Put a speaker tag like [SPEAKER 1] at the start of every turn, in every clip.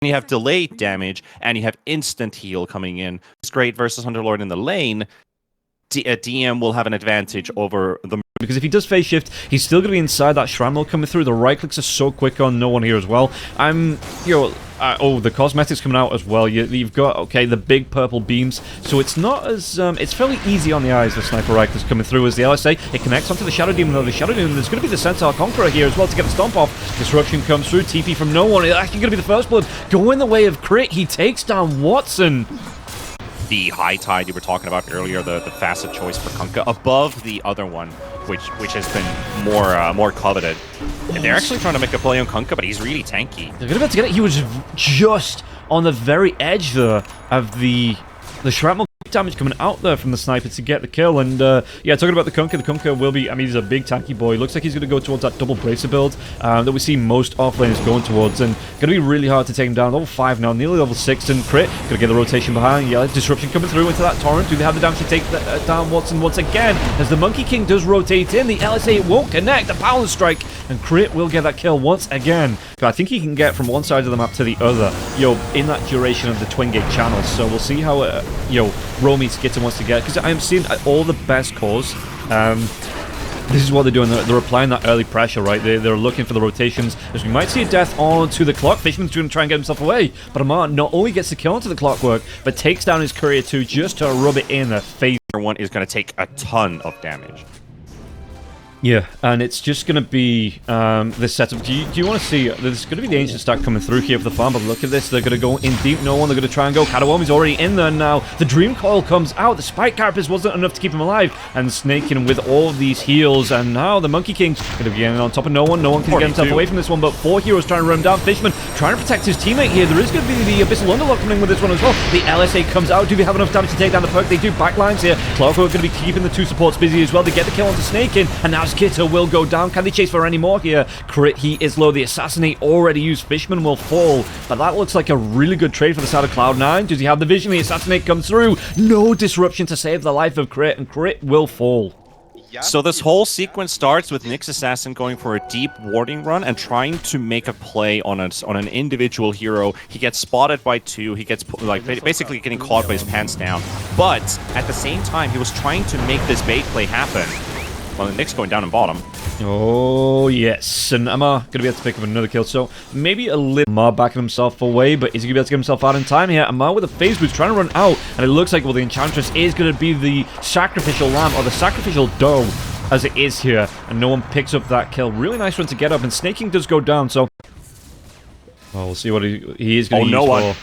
[SPEAKER 1] You have delayed damage, and you have instant heal coming in. It's great versus Underlord in the lane. DM will have an advantage over the...
[SPEAKER 2] Because if he does phase shift, he's still going to be inside that Shrine Wall coming through. The right clicks are so quick on no one here as well. Oh, the cosmetics coming out as well. You've got, okay, the big purple beams. So it's not as, it's fairly easy on the eyes, the sniper right clicks coming through as the LSA. It connects onto the Shadow Demon, though. The Shadow Demon, there's going to be the Centaur Conqueror here as well to get the stomp off. Disruption comes through. TP from no one. It's actually going to be the first blood. Go in the way of Crit. He takes down Watson.
[SPEAKER 1] The High Tide you were talking about earlier, the fastest choice for Kunkka, above the other one, which has been more coveted. And they're actually trying to make a play on Kunkka, but he's really tanky.
[SPEAKER 2] They're going to be able to get it. He was just on the very edge there of the shrapnel damage coming out there from the sniper to get the kill. And yeah, talking about the Kunkka will be, I mean, he's a big tanky boy. Looks like he's going to go towards that double bracer build that we see most offlaners going towards, and going to be really hard to take him down. Level 5 now, nearly level 6, and Crit going to get the rotation behind. Yeah, disruption coming through into that torrent. Do they have the damage to take down Watson once again? As the Monkey King does rotate in, the LSA won't connect. The power strike, and Crit will get that kill once again. But I think he can get from one side of the map to the other, in that duration of the twin gate channels. So we'll see how Romy Skitter wants to get, because I'm seeing all the best cores. This is what they're doing. They're applying that early pressure, right? They're looking for the rotations, as we might see a death onto the clock. Fishman's going to try and get himself away, but Amar not only gets the kill onto the clockwork, but takes down his courier too, just to rub it in the face.
[SPEAKER 1] One is going to take a ton of damage.
[SPEAKER 2] Yeah, and it's just going to be this setup. Do you want to see, there's going to be the Ancient Stack coming through here for the farm, but look at this, they're going to go in deep, no one, they're going to try and go. Katawomi's already in there now. The Dream Coil comes out, the Spike Carapace wasn't enough to keep him alive, and snaking with all of these heals, and now the Monkey King's going to be getting on top of no one can get himself away from this one, but 4 heroes trying to run him down. Fishman trying to protect his teammate here. There is going to be the Abyssal Underlock coming in with this one as well. The LSA comes out. Do we have enough damage to take down the perk? They do. Backlines here. Clockwork going to be keeping the 2 supports busy as well. They get the kill onto Snaking, and now Skitter will go down. Can they chase for any more here? Crit, he is low. The Assassinate already used. Fishman will fall, but that looks like a really good trade for the side of CLOUD9. Does he have the vision? The Assassinate comes through. No disruption to save the life of Crit, and Crit will fall.
[SPEAKER 1] So this whole sequence starts with Nyx Assassin going for a deep warding run and trying to make a play on an individual hero. He gets spotted by 2. He gets basically getting caught by his pants down. But at the same time, he was trying to make this bait play happen. Well, the Nyx going down in bottom.
[SPEAKER 2] Oh, yes. And Amar going to be able to pick up another kill. So maybe a little Amar backing himself away, but is he going to be able to get himself out in time here? Amar with a phase boost trying to run out. And it looks like, well, the Enchantress is going to be the sacrificial lamb, or the sacrificial doe, as it is here. And no one picks up that kill. Really nice one to get up. And Snaking does go down, so... well, we'll see what he is going to use for.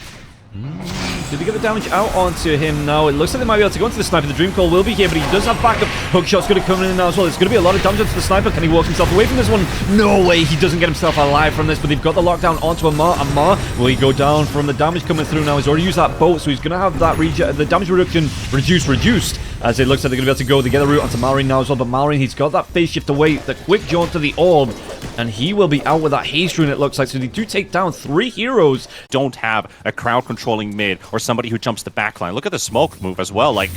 [SPEAKER 2] Did he get the damage out onto him now? It looks like they might be able to go into the sniper. The Dream Call will be here, but he does have backup. Hookshot's going to come in now as well. There's going to be a lot of damage onto the sniper. Can he walk himself away from this one? No way. He doesn't get himself alive from this, but they've got the lockdown onto Amar. Amar, will he go down from the damage coming through now? He's already used that bolt, so he's going to have that the damage reduction reduced, as it looks like they're going to be able to go. They get the route onto Malrine now as well, but Malrine, he's got that phase shift away, the quick jaunt to the orb, and he will be out with that haste rune, it looks like. So they do take down 3 heroes.
[SPEAKER 1] Don't have a crowd controlling mid or somebody who jumps the backline. Look at the smoke move as well. Like,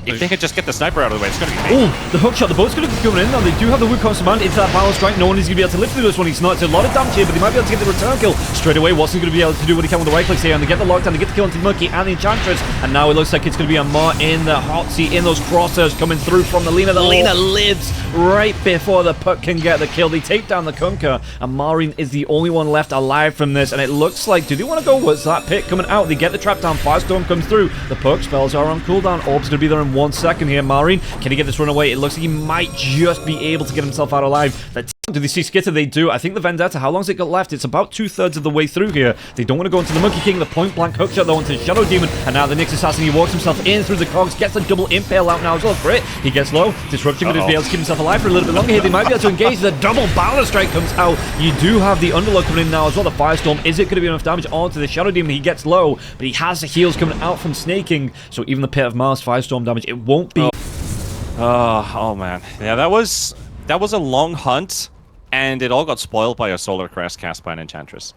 [SPEAKER 1] if they could just get the sniper out of the way, it's going to be...
[SPEAKER 2] oh, the hookshot. The boat's going to be coming in now. They do have the Wukong command into that power strike. No one is going to be able to live through this one. He's not. It's a lot of damage here, but they might be able to get the return kill straight away. Watson's going to be able to do what he can with the right clicks here, and they get the lockdown. They get the kill onto Monkey and the Enchantress, and now it looks like it's going to be Amar in the hot seat, in those crosshairs coming through from the Lina. The Lina lives right before the puck can get the kill. They take down the Kunkka, and Marine is the only one left alive from this, and it looks like, do they want to go? What's that pit coming out? They get the trap down. Firestorm comes through. The puck spells are on cooldown. Orb's going to be there in 1 second here. Marine, can he get this run away? It looks like he might just be able to get himself out alive. Do they see Skitter? They do. I think the Vendetta, how long's it got left? It's about 2/3 of the way through here. They don't want to go into the Monkey King. The point blank hookshot though onto the Shadow Demon, and now the Nyx Assassin, he walks himself in through the cogs, gets a double impale out now as well. Crit, he gets low. Disruption going to be able to keep himself alive for a little bit longer here. They might be able to engage. The double Balor Strike comes out. You do have the Underlock coming in now as well. The Firestorm, is it going to be enough damage onto the Shadow Demon? He gets low, but he has the heals coming out from Snaking, so even the Pit of Mars Firestorm damage, it won't be...
[SPEAKER 1] oh man. Yeah, that was a long hunt, and it all got spoiled by a Solar Crest cast by an Enchantress.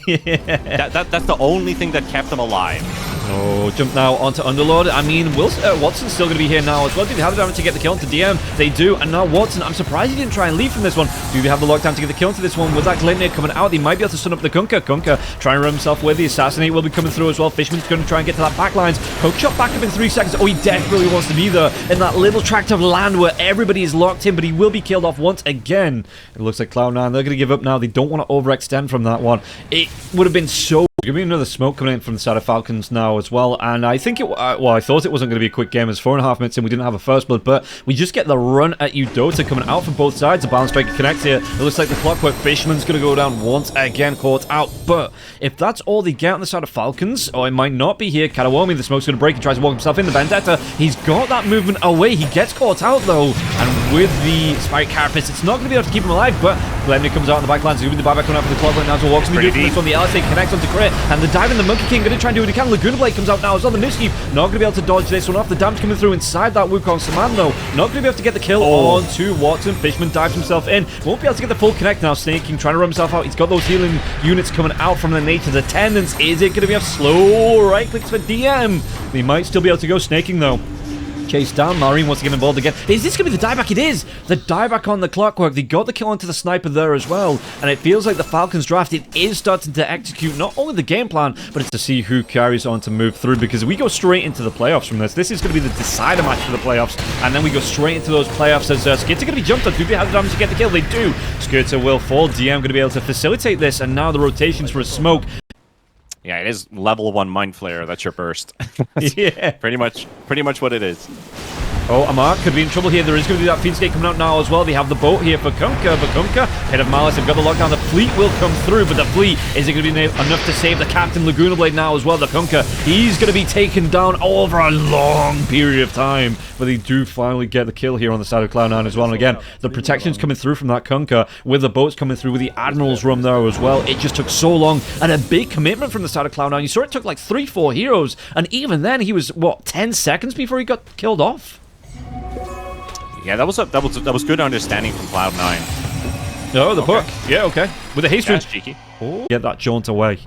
[SPEAKER 2] Yeah.
[SPEAKER 1] That's the only thing that kept them alive.
[SPEAKER 2] Oh, jump now onto Underlord. I mean, Watson's still going to be here now as well. Do they have the damage to get the kill onto DM? They do. And now Watson, I'm surprised he didn't try and leave from this one. Do they have the lockdown to get the kill into this one? With that Gleipnir coming out, they might be able to stun up the Kunkka. Kunkka trying to run himself with the Assassinate will be coming through as well. Fishman's going to try and get to that backlines. Hook shot back up in 3 seconds. Oh, he desperately wants to be there in that little tract of land where everybody is locked in, but he will be killed off once again. It looks like Cloud9, they're going to give up now. They don't want to overextend from that one. It would have been so... Give me another smoke coming in from the side of Falcons now as well, and I think I thought it wasn't going to be a quick game. It's 4.5 minutes in, we didn't have a first blood, but we just get the run at you Dota coming out from both sides. The balance striker connects here. It looks like the Clockwork Fisherman's going to go down once again, caught out, but if that's all they get on the side of Falcons, or it might not be here, Katawomi, the smoke's going to break, he tries to walk himself in, the Vendetta, he's got that movement away, he gets caught out though, and with the Spike Carapace, it's not going to be able to keep him alive, but Gleipnir comes out on the backlines, he's going to be the buyback coming out for the Clockwork now, so walks in the dude from this one, the LSA connects onto Crit, and the dive in the Monkey King going to try and do what he can. Laguna Blade comes out now as well. The Nifskeep not going to be able to dodge this one off. The damage coming through inside that Wukong Saman though. Not going to be able to get the kill onto Watson. Fishman dives himself in. Won't be able to get the full connect now. Snake King trying to run himself out. He's got those healing units coming out from the Nature's Attendants. Is it going to be a slow right clicks for DM? They might still be able to go. Snake King though. Chase down. Marine wants to get involved again. Is this going to be the dieback? It is! The dieback on the Clockwork. They got the kill onto the sniper there as well. And it feels like the Falcons draft, it is starting to execute not only the game plan, but it's to see who carries on to move through. Because we go straight into the playoffs from this. This is going to be the decider match for the playoffs. And then we go straight into those playoffs as Skirta going to be jumped on. Do they have the damage to get the kill? They do. Skirta will fall. DM going to be able to facilitate this. And now the rotations for a smoke.
[SPEAKER 1] Yeah, it is level 1 Mind Flayer. That's your burst.
[SPEAKER 2] Yeah.
[SPEAKER 1] Pretty much what it is.
[SPEAKER 2] Oh, Amar could be in trouble here. There is going to be that Fiendskate coming out now as well. They have the boat here for Kunkka. But Kunkka, head of Malice, they've got the lockdown. The fleet will come through, but the fleet isn't going to be enough to save the Captain Laguna Blade now as well. The Kunkka, he's going to be taken down over a long period of time. But they do finally get the kill here on the side of Cloud9 as well. And again, the protection's coming through from that Kunkka with the boats coming through with the Admiral's Room there as well. It just took so long and a big commitment from the side of Cloud9. You saw it took like 3-4 heroes. And even then, he was, what, 10 seconds before he got killed off?
[SPEAKER 1] Yeah, that was good understanding from Cloud9.
[SPEAKER 2] Oh, the hook. Yeah, okay. With the haste
[SPEAKER 1] That's cheeky.
[SPEAKER 2] Oh, get that jaunt away.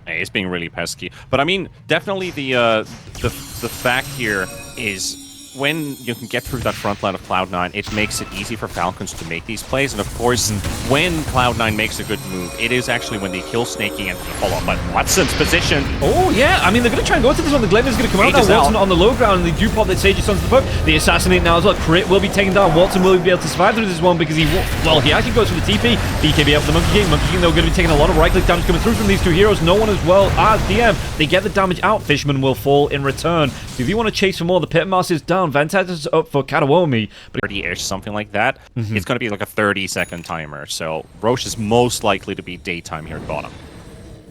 [SPEAKER 1] Hey, it's being really pesky. But I mean, definitely the fact here is when you can get through that front line of Cloud9, it makes it easy for Falcons to make these plays. And of course, when Cloud9 makes a good move, it is actually when they kill Snakey and follow up. But Watson's position.
[SPEAKER 2] Oh, yeah. I mean, they're going to try and go into this one. The Gleipnir's going to come out now. Watson on the low ground, and they do pop the Sage's onto the book. They assassinate now as well. Crit will be taken down. Watson will be able to survive through this one because he actually goes for the TP. BKB out for the Monkey King. Monkey King, though, going to be taking a lot of right-click damage coming through from these two heroes. No one as well as DM. They get the damage out. Fishman will fall in return. Do you want to chase for more? The Pitmaster is down. Vantage's up for Katawomi, but
[SPEAKER 1] 30-ish, something like that. It's going to be like a 30-second timer, so Roche is most likely to be daytime here at bottom.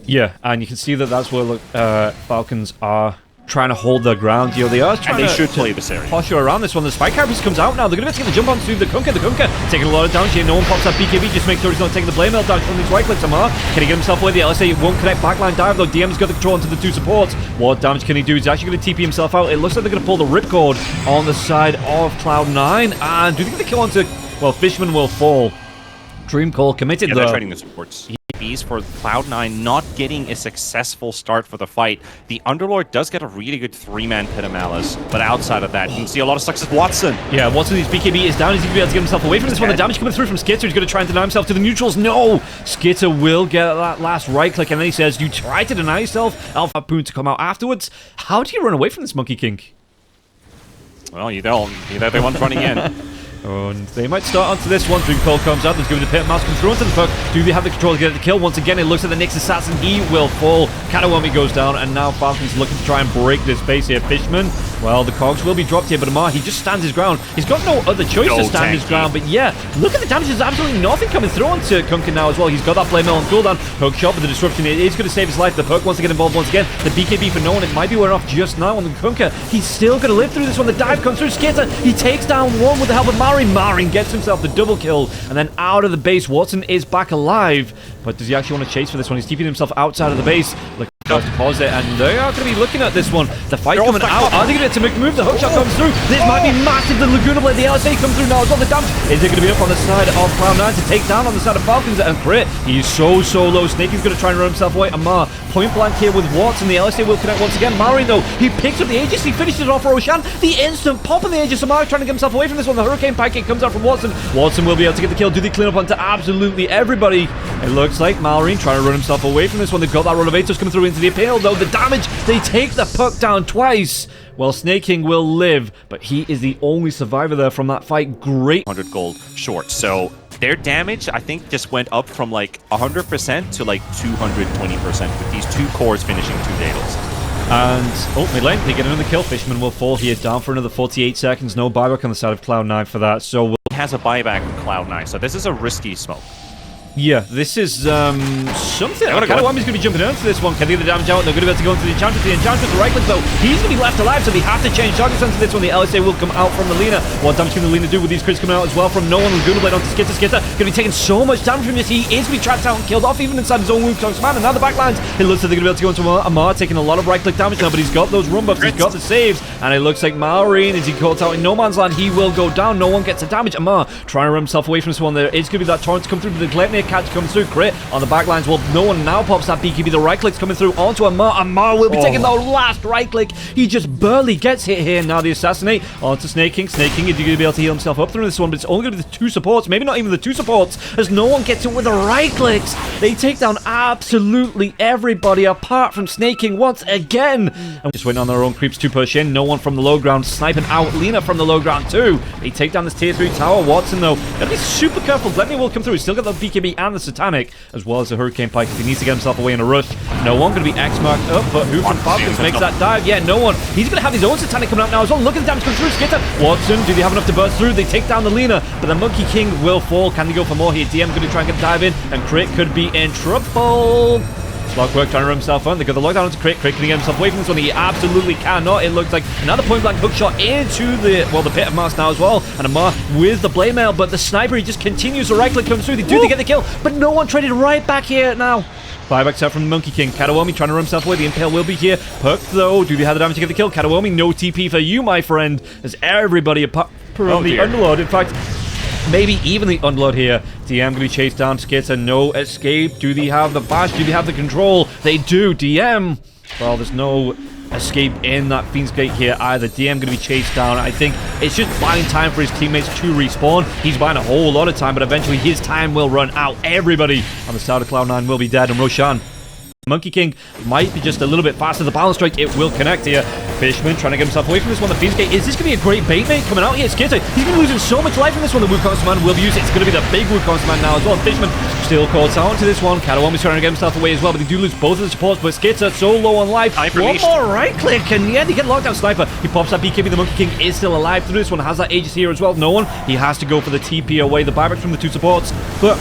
[SPEAKER 2] Yeah, and you can see that that's where Falcons are trying to hold their ground. They are trying
[SPEAKER 1] and they should play this area.
[SPEAKER 2] Posture around this one. The Spike Carapace comes out now. They're going to get the jump onto the Kunkka. The Kunkka taking a lot of damage here. No one pops up BKB. Just make sure he's not taking the blame mail damage from these right clicks. Amar, can he get himself away? The LSA won't connect. Backline dive though. DM's got the control onto the two supports. What damage can he do? He's actually going to TP himself out. It looks like they're going to pull the ripcord on the side of Cloud9. And do they get the kill onto... Well, Fishman will fall. Dream Call committed
[SPEAKER 1] yeah,
[SPEAKER 2] though.
[SPEAKER 1] They're trading the supports. For Cloud9 not getting a successful start for the fight. The Underlord does get a really good 3-man Pit of Malice, but outside of that, you can see a lot of success with Watson.
[SPEAKER 2] Yeah, Watson's BKB is down. He's going to be able to get himself away from this one. The damage coming through from Skirta. He's going to try and deny himself to the neutrals. No! Skirta will get that last right click, and then he says, you try to deny yourself. Alpha Poon to come out afterwards. How do you run away from this Monkey King?
[SPEAKER 1] Well, you don't. They want running in.
[SPEAKER 2] And they might start onto this one. Dream Call comes out. There's going to be the Pit Mouse come through onto the puck. Do they have the control to get the kill? Once again, it looks like the Nyx Assassin. He will fall. Katawomi goes down, and now Falcon's looking to try and break this base here. Fishman, well, the cogs will be dropped here, but Amar, he just stands his ground. He's got no other choice to stand his ground, but yeah, look at the damage. There's absolutely nothing coming through onto Kunkka now as well. He's got that Blade Mail on cooldown. Hook shot, but the disruption it is going to save his life. The Puck wants to get involved once again. The BKB for no one. It might be wearing off just now on the Kunkka. He's still going to live through this one. The dive comes through. Skirta, he takes down one with the help of Marin. Marin gets himself the double kill, and then out of the base, Watson is back alive. But does he actually want to chase for this one? He's keeping himself outside of the base. Look, Just pause it, and they are going to be looking at this one. The fight coming out. Are they going to make a move? The hookshot comes through. This might be massive. The Laguna Blade, the LSA come through now as well. The damage is it going to be up on the side of Cloud9 to take down on the side of Falcons and crit. He's so low. Snakey's going to try and run himself away. Amar point blank here with Watson. The LSA will connect once again. Maori though, he picks up the Aegis. He finishes off Roshan. The instant pop on the Aegis. Amar trying to get himself away from this one. The Hurricane Pike kick comes out from Watson. Watson will be able to get the kill. Do they clean up onto absolutely everybody? It looks like Maori trying to run himself away from this one. They've got that Renovators coming through into the appeal though. The damage, they take the puck down twice. Well, Snake King will live, but he is the only survivor there from that fight. Great.
[SPEAKER 1] 100 gold short. So their damage, I think, just went up from like 100% to like 220% with these two cores finishing 2 Daedals.
[SPEAKER 2] And, mid lane, they get another kill. Fisherman will fall here, down for another 48 seconds. No buyback on the side of Cloud9 for that, so
[SPEAKER 1] He has a buyback on Cloud9, so this is a risky smoke.
[SPEAKER 2] yeah, this is something. Kadawami's going to be jumping into this one. Can they get the damage out? They're going to be able to go into the Enchantress. The Enchantress, the right click though, he's going to be left alive, so they have to change targets onto this one. The LSA will come out from the Lina. What damage can the Lina do with these crits coming out as well from no one? Laguna Blade onto Skitter. Skitter going to be taking so much damage from this. He is going to be trapped out and killed off even inside his own Wukong's man. And now the backlines, it looks like they're going to be able to go into Amar, taking a lot of right click damage now, but he's got those run buffs, he's got the saves, and it looks like Maureen, as he calls out in no man's land, he will go down. No one gets the damage. Amar trying to run himself away from this one. There is going to be that torrent to come through, but the Gleipnir catch comes through. On the backlines, well, no one now pops that BKB. The right click's coming through onto Amar. Amar will be taking the last right click. He just barely gets hit here. Now the assassinate onto Snake King. Snake King is going to be able to heal himself up through this one, but it's only going to be the 2 supports. Maybe not even the 2 supports, as no one gets it with the right clicks. They take down absolutely everybody apart from Snake King once again. And just waiting on their own creeps to push in. No one from the low ground sniping out Lina from the low ground too. They take down this tier 3 tower. Watson though, gotta be super careful. Gleipnir will come through. He's still got the BKB and the Satanic, as well as the Hurricane Pike if he needs to get himself away in a rush. No one going to be X-marked up, but who from Falcons makes that dive? Yeah, no one. He's going to have his own Satanic coming out now as well. Look at the damage coming through. Skitter. Watson, do they have enough to burst through? They take down the Lina, but the Monkey King will fall. Can they go for more here? DM going to try and get a dive in, and Crit could be in trouble. Clockwork trying to run himself on. They got the lockdown onto Crit. Crit can get himself away from this one. He absolutely cannot. It looks like another point blank hook shot into the, well, the pit of Mars now as well. And Amar with the blade mail, but the sniper, he just continues. The right click comes through. They get the kill, but no one traded right back here now. Buybacks out from the Monkey King. Kadawami trying to run himself away. The Impale will be here. Perk though. Do they have the damage to get the kill? Kadawami, no TP for you, my friend. As everybody apart from the Underlord, in fact, maybe even the Unload here. DM going to be chased down. Skitter, no escape. Do they have the bash? Do they have the control? They do. DM. Well, there's no escape in that Fiend's Gate here either. DM going to be chased down. I think it's just buying time for his teammates to respawn. He's buying a whole lot of time, but eventually his time will run out. Everybody on the side of Cloud9 will be dead, and Roshan, Monkey King, might be just a little bit faster. The balance strike, it will connect here. Fishman trying to get himself away from this one. The Fiend's Gate, is this going to be a great bait mate coming out here? Skitter, he's been losing so much life in this one. The Wukong's man will be used. It's going to be the big Wukong's man now as well. Fishman still calls out to this one. Kadawami's trying to get himself away as well, but they do lose both of the supports. But Skitter so low on life. One more right click, and yeah, they get lockdown sniper. He pops that BKB. The Monkey King is still alive through this one. Has that Aegis here as well. No one. He has to go for the TP away. The buyback from the 2 supports, but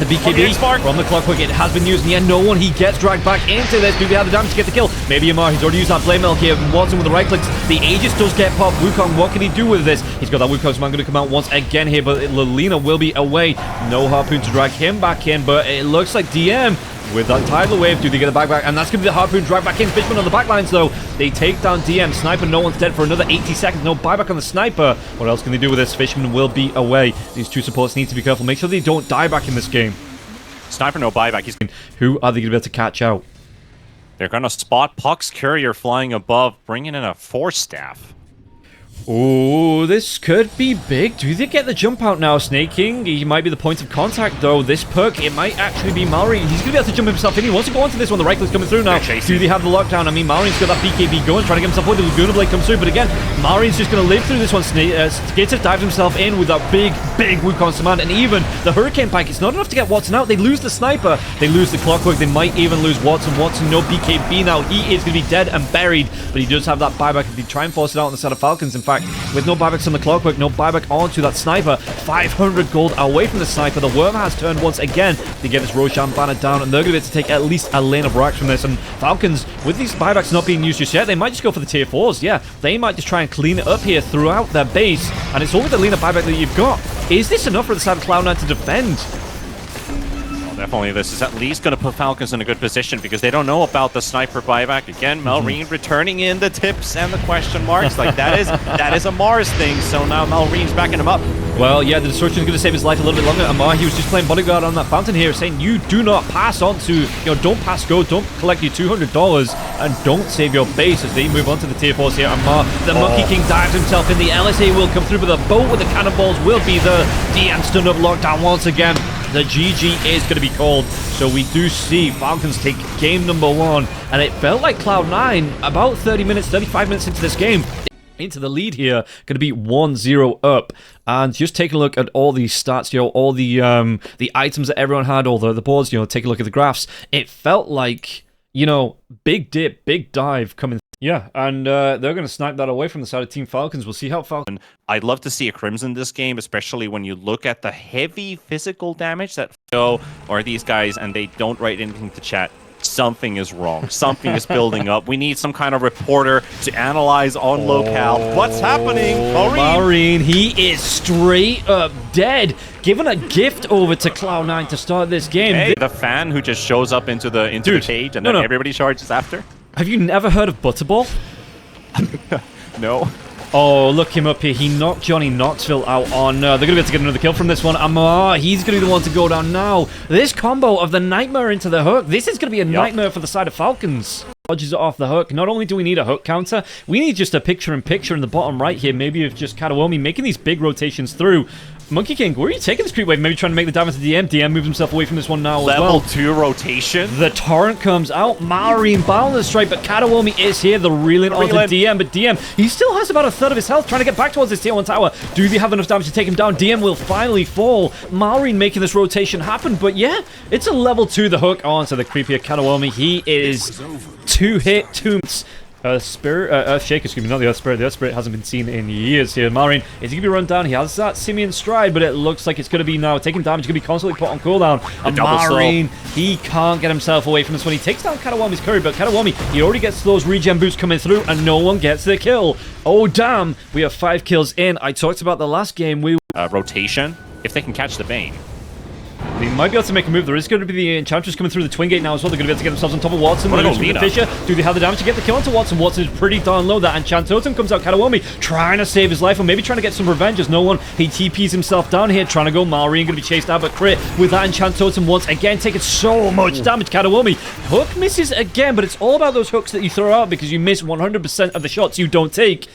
[SPEAKER 2] the BKB from the Clockwork, it has been used, and yeah, no one. He gets dragged back into this. Do they have the damage to get the kill? Maybe Amar, he's already used that blade milk here. Watson with the right clicks. The Aegis does get popped. Wukong, what can he do with this? He's got that Wukong's man going to come out once again here, but Lina will be away. No harpoon to drag him back in, but it looks like DM with that tidal wave. Do they get a back? And that's going to be the harpoon drag back in. Fishman on the backlines though. They take down DM. Sniper, no one's dead for another 80 seconds. No buyback on the sniper. What else can they do with this? Fishman will be away. These 2 supports need to be careful. Make sure they don't die back in this game.
[SPEAKER 1] Sniper, no buyback.
[SPEAKER 2] Who are they going to be able to catch out?
[SPEAKER 1] They're going to spot Puck's Courier flying above, bringing in a Force Staff.
[SPEAKER 2] Oh, this could be big. Do they get the jump out now? Snake King, he might be the point of contact though. This perk, it might actually be Maori. He's going to be able to jump himself in. He wants to go onto this one. The right click's coming through now. Do they have the lockdown? I mean, Maori's got that BKB going, trying to get himself away. The Laguna Blade comes through, but again, Maori's just going to live through this one. Skater dives himself in with that big Wukong's command, and even the Hurricane Pike, it's not enough to get Watson out. They lose the sniper. They lose the Clockwork. They might even lose Watson. Watson, no BKB now. He is going to be dead and buried, but he does have that buyback if they try and force it out on the side of Falcons. In fact, with no buyback on the Clockwork, no buyback onto that sniper. 500 gold away from the sniper. The worm has turned once again. They get this Roshan banner down, and they're going to be able to take at least a lane of racks from this. And Falcons, with these buybacks not being used just yet, they might just go for the tier 4s. Yeah, they might just try and clean it up here throughout their base. And it's only the Lina buyback that you've got. Is this enough for the side of Cloud9 to defend?
[SPEAKER 1] definitely. This is at least going to put Falcons in a good position because they don't know about the sniper buyback. Again, Malrine returning in the tips and the question marks. Like, that is a Mars thing, so now Malrine's backing him up.
[SPEAKER 2] Well, yeah, the Destruction is going to save his life a little bit longer. Amar, he was just playing bodyguard on that fountain here, saying you do not pass on to, don't pass go, don't collect your $200, and don't save your base as they move on to the tier 4s here. Amar, the Monkey King dives himself in. The LSA will come through, but the boat with the cannonballs will be there. DM stunned up lockdown once again. The GG is going to be called. So we do see Falcons take game number 1, and it felt like Cloud9 about 35 minutes into this game, into the lead here, going to be 1-0 up. And just take a look at all these stats, all the items that everyone had, all the boards, take a look at the graphs. It felt like, big dip, big dive coming. Yeah, and they're going to snipe that away from the side of Team Falcons. We'll see how Falcons...
[SPEAKER 1] I'd love to see a Crimson this game, especially when you look at the heavy physical damage that or these guys, and they don't write anything to chat. Something is wrong. Something is building up. We need some kind of reporter to analyze on locale. What's happening?
[SPEAKER 2] Malrine, he is straight up dead. Given a gift over to Cloud9 to start this game.
[SPEAKER 1] Hey, the fan who just shows up into the cage and then everybody charges after.
[SPEAKER 2] Have you never heard of Butterball?
[SPEAKER 1] No.
[SPEAKER 2] Oh, look him up here. He knocked Johnny Knoxville out on... they're going to be able to get another kill from this one. Amar, he's going to be the one to go down now. This combo of the Nightmare into the hook, this is going to be a nightmare for the side of Falcons. Dodges it off the hook. Not only do we need a hook counter, we need just a picture-in-picture in the bottom right here, maybe of just Katawomi making these big rotations through. Monkey King, where are you taking this creep wave? Maybe trying to make the damage to DM. DM moves himself away from this one now as well.
[SPEAKER 1] Level 2 rotation.
[SPEAKER 2] The torrent comes out. Malrine balance strike, but Katawomi is here. The reeling onto DM, but DM, he still has about a third of his health, trying to get back towards this tier 1 tower. Do they have enough damage to take him down? DM will finally fall. Malrine making this rotation happen, but yeah, it's a level 2 the hook onto the creepier Katawomi. He is 2-hit tombs. Earthshaker, excuse me, not the Earth Spirit. The Earth Spirit hasn't been seen in years here. Malrine, is he going to be run down? He has that Simian Stride, but it looks like it's going to be now taking damage. Going to be constantly put on cooldown. And Malrine, he can't get himself away from this one. He takes down Katawomi's curry, but Katawomi, he already gets those regen boosts coming through, and no one gets the kill. Oh, damn. We have 5 kills in. I talked about the last game.
[SPEAKER 1] Rotation, if they can catch the Bane.
[SPEAKER 2] They might be able to make a move. There is going to be the Enchantress coming through the Twin Gate now as well. They're going to be able to get themselves on top of Watson. Fisher. Do they have the damage to get the kill onto Watson? Watson is pretty darn low. That Enchant Totem comes out. Katawomi trying to save his life, or maybe trying to get some revenge as no one. He TPs himself down here, trying to go. Malrine going to be chased out, but crit with that Enchant Totem once again, taking so much damage. Katawomi. Hook misses again, but it's all about those hooks that you throw out because you miss 100% of the shots you don't take.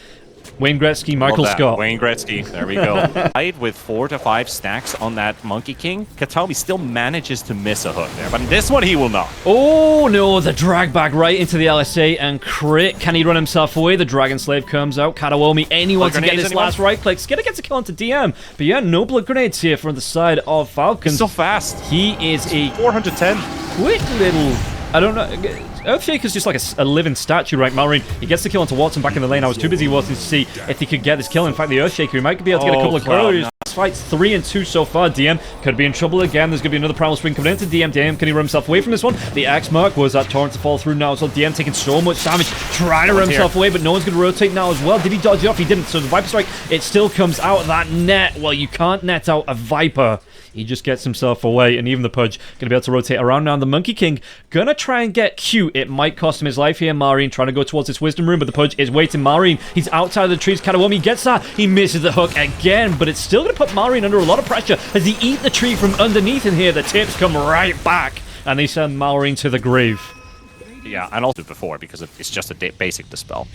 [SPEAKER 2] Wayne Gretzky, Michael Scott.
[SPEAKER 1] Wayne Gretzky, there we go. With 4 to 5 stacks on that Monkey King, Katawomi still manages to miss a hook there, but in this one he will not.
[SPEAKER 2] Oh no, the drag back right into the LSA and crit. Can he run himself away? The Dragon Slave comes out. Katawomi, anyone to get this last right click. Skidder gets a kill onto DM, but yeah, no blood grenades here from the side of Falcons.
[SPEAKER 1] So fast.
[SPEAKER 2] He is a
[SPEAKER 1] 410.
[SPEAKER 2] Quick little... I don't know. Earthshaker's just like a living statue, right? Malrine, he gets the kill onto Watson back in the lane. I was too busy watching to see if he could get this kill. In fact, the Earthshaker, he might be able to get a couple of curlers. Fights 3 and 2 so far. DM could be in trouble again. There's going to be another Primal Spring coming into DM. DM, can he run himself away from this one? The Axe Mark was that torrent to fall through now as well. DM taking so much damage, trying to run himself away, but no one's going to rotate now as well. Did he dodge it off? He didn't. So the Viper Strike, it still comes out of that net. Well, you can't net out a Viper. He just gets himself away, and even the Pudge going to be able to rotate around now. The Monkey King going to try and get cute. It might cost him his life here. Malrine trying to go towards this Wisdom Room, but the Pudge is waiting. Malrine, he's outside of the trees. Katawomi gets that. He misses the hook again, but it's still going to put Malrine under a lot of pressure as he eat the tree from underneath in here. The tips come right back, and they send Malrine to the grave.
[SPEAKER 1] Yeah, and also before, because it's just a basic dispel.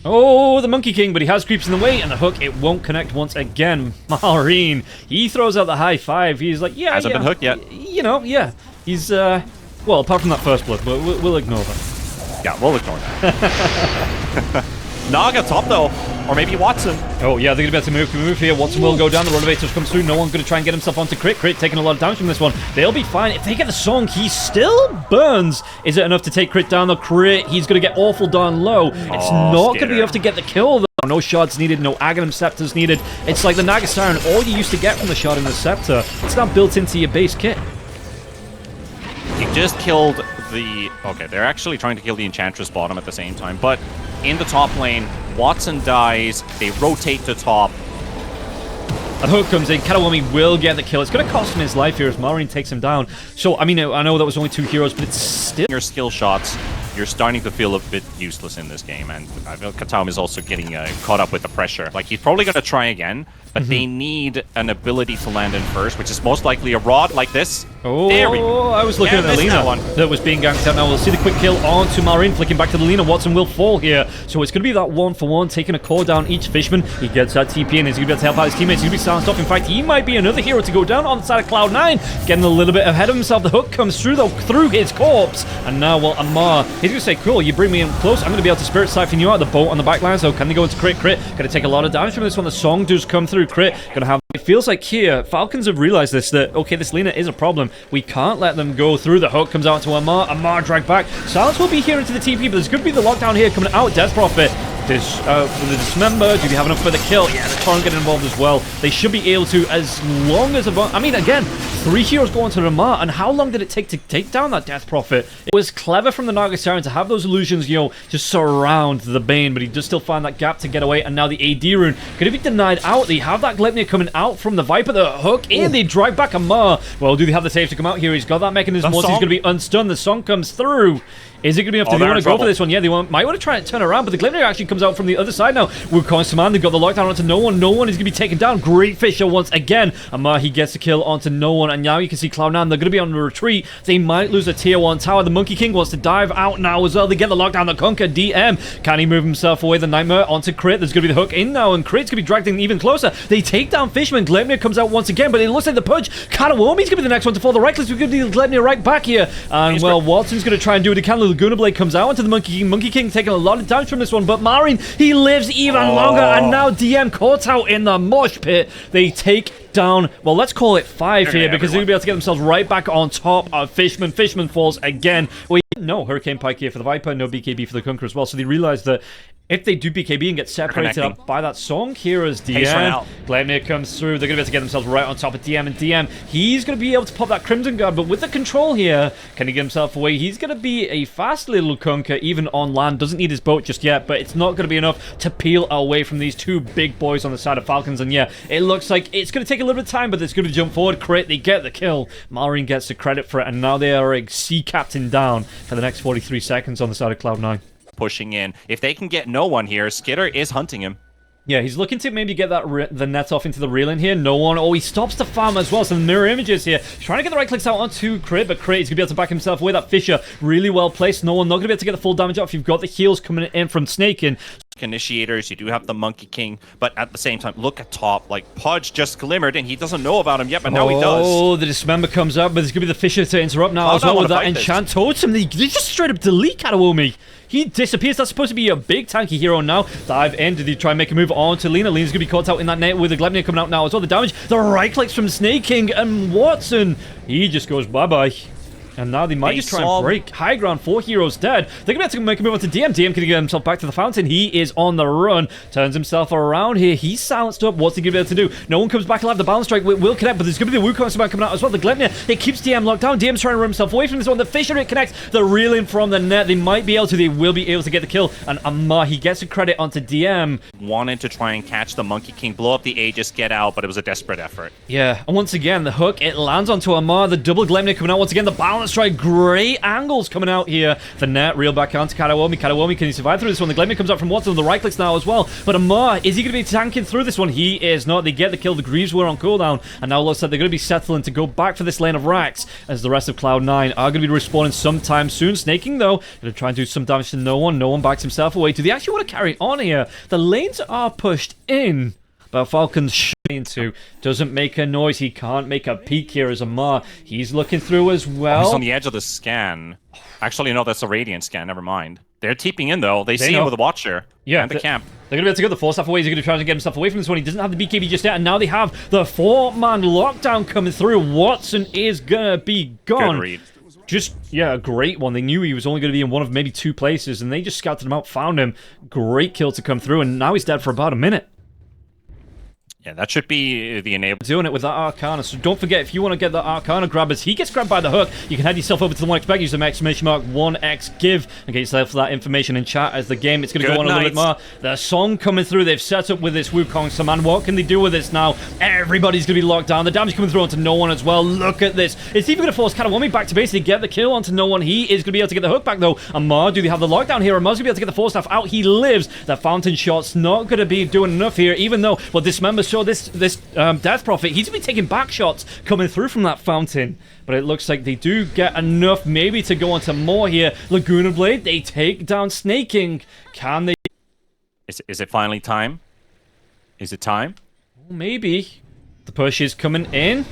[SPEAKER 2] Oh, the Monkey King, but he has creeps in the way, and the hook, it won't connect once again. Malrine, he throws out the high five. He's like, yeah,
[SPEAKER 1] hasn't been hooked yet.
[SPEAKER 2] Yeah. He's, well, apart from that first blood, but we'll ignore that.
[SPEAKER 1] Yeah, we'll ignore that. Naga top, though. Or maybe Watson.
[SPEAKER 2] Oh, yeah, they're going to be able to move here. Watson will go down. The Renovators comes through. No one's going to try and get himself onto crit. Crit taking a lot of damage from this one. They'll be fine. If they get the song, he still burns. Is it enough to take crit down? The crit, he's going to get awful darn low. It's not going to be enough to get the kill, though. No shards needed, no Aghanim Scepters needed. It's like the Naga Siren, all you used to get from the shard and the scepter. It's not built into your base kit.
[SPEAKER 1] He just killed the... Okay, they're actually trying to kill the Enchantress bottom at the same time, but in the top lane, Watson dies, they rotate to top.
[SPEAKER 2] The hook comes in. Katawomi will get the kill. It's going to cost him his life here as Marine takes him down. So, I mean, I know that was only 2 heroes, but it's still...
[SPEAKER 1] Your skill shots, you're starting to feel a bit useless in this game, and I feel Kataum is also getting caught up with the pressure. Like, he's probably going to try again, but they need an ability to land in first, which is most likely a rod like this.
[SPEAKER 2] Oh,
[SPEAKER 1] there we go.
[SPEAKER 2] I was looking at the Lina that was being ganked out. Now we'll see the quick kill onto Marine, flicking back to the Lina. Watson will fall here. So it's going to be that 1-for-1, taking a core down each Fishman. He gets that TP and he's going to be able to help out his teammates. He's going to be silenced off. In fact, he might be another hero to go down on the side of Cloud9. Getting a little bit ahead of himself. The hook comes through, though, through his corpse. And now, well, Amar, he's going to say, cool, you bring me in close. I'm going to be able to Spirit Siphon you out. The boat on the back line. So can they go into crit? Crit. Going to take a lot of damage from this one. The song does come through. Crit. Going to have... It feels like here, Falcons have realized this, that, okay, this Lina is a problem. We can't let them go through. The hook comes out to Amar. Amar dragged back. Silence will be here into the TP, but there's going to be the lockdown here coming out. Death Prophet. For the Dismember, do they have enough for the kill? Yeah, the Torrent getting involved as well. They should be able to, as long as... I mean, again, 3 heroes go onto Amar, and how long did it take to take down that Death Prophet? It was clever from the Nargotharan to have those illusions, you know, just surround the Bane, but he does still find that gap to get away, and now the AD rune could be denied out. They have that Gleipnir coming out from the Viper, the hook, and they drive back Amar. Well, do they have the save to come out here? He's got that mechanism. Once he's going to be unstunned, the song comes through. Is it going to be enough? Do they want to go for this one? Yeah, they might want to try and turn around, but the Gleipnir actually comes out from the other side now. Wukong's command, they've got the lockdown onto no one. No one is going to be taken down. Great Fisher once again. Amar, he gets the kill onto no one, and now you can see Cloud9, they're going to be on the retreat. They might lose a tier 1 tower. The Monkey King wants to dive out now as well. They get the lockdown, the Conquer DM. Can he move himself away? The Nightmare onto Crit. There's going to be the hook in now, and Crit's going to be dragged in even closer. They take down Fishman. Gleipnir comes out once again, but it looks like the Pudge. Katawomi's going to be the next one to fall. The right click, we're going to be Gleipnir right back here. And, well, Watson's going to try and do what he can. The Laguna Blade comes out to the Monkey King. Monkey King taking a lot of damage from this one, but Marine, he lives even longer, and now DM caught out in the mosh pit. They take down, well, let's call it 5 here, because they're going to be able to get themselves right back on top of Fishman. Fishman falls again. Well, no Hurricane Pike here for the Viper, no BKB for the Conqueror as well, so they realize that if they do BKB and get separated up by that song, here is DM. Gleipnir comes through. They're going to be able to get themselves right on top of DM. And DM, he's going to be able to pop that Crimson Guard. But with the control here, can he get himself away? He's going to be a fast little conquer, even on land. Doesn't need his boat just yet, but it's not going to be enough to peel away from these 2 big boys on the side of Falcons. And yeah, it looks like it's going to take a little bit of time, but it's going to jump forward. Crit, they get the kill. Marine gets the credit for it, and now they are a sea captain down for the next 43 seconds on the side of Cloud9.
[SPEAKER 1] Pushing in. If they can get no one here, Skitter is hunting him.
[SPEAKER 2] Yeah, he's looking to maybe get that the net off into the railing here. No one. Oh, he stops the farm as well. So the mirror images here. He's trying to get the right clicks out onto Crit, but Crit is going to be able to back himself away. That Fisher really well placed. No one not going to be able to get the full damage off. You've got the heals coming in from Snaking.
[SPEAKER 1] Initiators, you do have the Monkey King, but at the same time, look at top. Like, Pudge just glimmered, and he doesn't know about him yet, but now he does.
[SPEAKER 2] Oh, the Dismember comes up, but there's going to be the Fisher to interrupt now as well with that Enchant Totem. They just straight up delete Katawomi. He disappears. That's supposed to be a big tanky hero now. Dive in. Did he try and make a move on to Lina? Lina's going to be caught out in that net with the Gleipnir coming out now as well. The damage, the right clicks from Snake King, and Watson, he just goes bye-bye. And now they might just try and break. High ground, 4 heroes dead. They're going to have to make a move on to DM. DM can get himself back to the fountain. He is on the run. Turns himself around here. He's silenced up. What's he going to be able to do? No one comes back alive. The balance strike will connect, but there's going to be the Wukong command coming out as well. The Gleipnir, it keeps DM locked down. DM's trying to run himself away from this one. The Fisher, it connects. They're reeling from the net. They might be able to. They will be able to get the kill. And Amar, he gets a credit onto DM.
[SPEAKER 1] Wanted to try and catch the Monkey King, blow up the Aegis, get out, but it was a desperate effort.
[SPEAKER 2] Yeah, and once again, the hook, it lands onto Amar. The double Gleipnir coming out once again. The balance strike, great angles coming out here. The net reel back onto Katawomi. Katawomi, can he survive through this one? The Gleipnir comes up from Watson on the right clicks now as well. But Amar, is he going to be tanking through this one? He is not. They get the kill. The Greaves were on cooldown, and now looks like they're going to be settling to go back for this lane of racks, as the rest of Cloud9 are going to be respawning sometime soon. Snaking, though, going to try and do some damage to no one. No one backs himself away. Do they actually want to carry on here? The lanes are pushed in, but Falcons into doesn't make a noise. He can't make a peek here as Amar. He's looking through as well.
[SPEAKER 1] He's on the edge of the scan. Actually, no, that's a Radiant scan. Never mind. They're TPing in, though. They see him with a Watcher. Yeah, and the camp.
[SPEAKER 2] They're going to be able to get the 4 stuff away. He's going to try to get himself away from this one. He doesn't have the BKB just yet, and now they have the 4-man lockdown coming through. Watson is going to be gone.
[SPEAKER 1] Good read.
[SPEAKER 2] Just, yeah, a great one. They knew he was only going to be in one of maybe 2 places, and they just scouted him out, found him. Great kill to come through, and now he's dead for about a minute.
[SPEAKER 1] Yeah, that should be the enable.
[SPEAKER 2] Doing it with that Arcana, so don't forget, if you want to get that Arcana grab as he gets grabbed by the hook, you can head yourself over to the 1x bag, use the exclamation mark 1x give, and get yourself that information in chat as the game. It's going to go on a little bit more. The song coming through, they've set up with this Wukong Saman. What can they do with this now? Everybody's going to be locked down. The damage coming through onto No One as well. Look at this. It's even going to force Katawami back to basically get the kill onto No One. He is going to be able to get the hook back though. Amar, do they have the lockdown here? Amar's going to be able to get the force staff out. He lives. The fountain shot's not going to be doing enough here, even though, well, Dismember saw this Death Prophet, he's going to be taking back shots coming through from that fountain. But it looks like they do get enough maybe to go on to more here. Laguna Blade, they take down Snaking. Can they?
[SPEAKER 1] Is it finally time? Is it time?
[SPEAKER 2] Maybe. The push is coming in.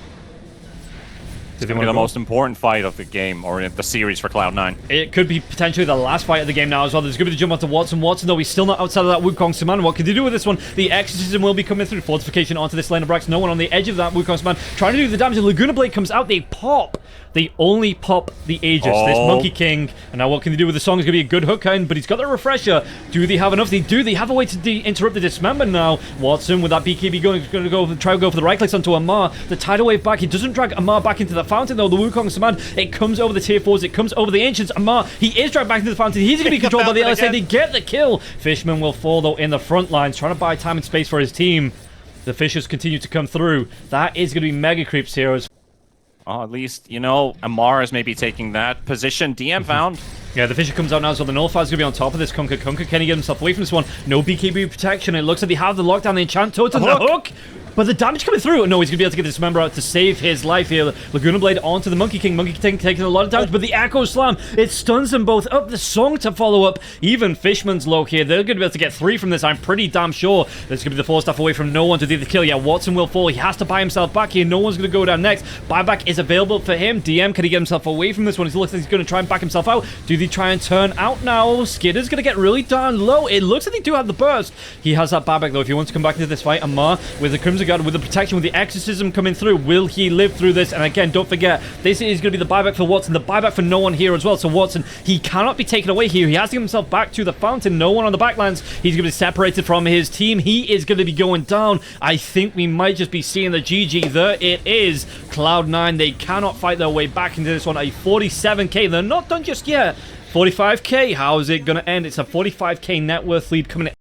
[SPEAKER 1] It's going to be the most important fight of the game, or the series for Cloud9.
[SPEAKER 2] It could be potentially the last fight of the game now as well. There's going to be the jump onto Watson. Watson, though, he's still not outside of that Wukong Saman. What can they do with this one? The Exorcism will be coming through. Fortification onto this lane of Brax. No one on the edge of that Wukong Saman trying to do the damage. The Laguna Blade comes out. They pop. They only pop the Aegis. This Monkey King. And now what can they do with the song? It's going to be a good hook in, but he's got the refresher. Do they have enough? They do. They have a way to interrupt the Dismember now. Watson with that BKB going to try to go for the right clicks onto Amar. The tidal wave back. He doesn't drag Amar back into the fountain, though. The Wukong Saman, it comes over the tier 4s. It comes over the Ancients. Amar, he is dragged back into the fountain. He's going to be controlled by the LSA. They get the kill. Fishman will fall, though, in the front lines, trying to buy time and space for his team. The Fishers continue to come through. That is going to be mega creeps heroes.
[SPEAKER 1] Oh, at least, you know, Amar is maybe taking that position. DM found.
[SPEAKER 2] Yeah, the Fisher comes out now, so the Nullfire's going to be on top of this Kunka. Kunka, can he get himself away from this one? No BKB protection. It looks like they have the lockdown, the enchant totem, the hook. But the damage coming through. No, he's going to be able to get this member out to save his life here. Laguna Blade onto the Monkey King. Monkey King taking a lot of damage, but the Echo Slam, it stuns them both up. The song to follow up. Even Fishman's low here. They're going to be able to get 3 from this. I'm pretty damn sure. There's going to be the 4 staff away from No One to do the kill. Yeah, Watson will fall. He has to buy himself back here. No One's going to go down next. Buyback is available for him. DM, can he get himself away from this one? He looks like he's going to try and back himself out. Do they try and turn out now? Skidder's going to get really darn low. It looks like they do have the burst. He has that buyback, though, if he wants to come back into this fight. Amar with the Crimson Guard, with the protection, with the Exorcism coming through. Will he live through this? And again, don't forget, this is going to be the buyback for Watson, the buyback for No One here as well. So Watson, he cannot be taken away here. He has to get himself back to the fountain. No One on the backlands. He's going to be separated from his team. He is going to be going down. I think we might just be seeing the GG. There it is. Cloud9, they cannot fight their way back into this one. A 47k. They're not done just yet. 45k. How is it going to end? It's a 45k net worth lead coming in.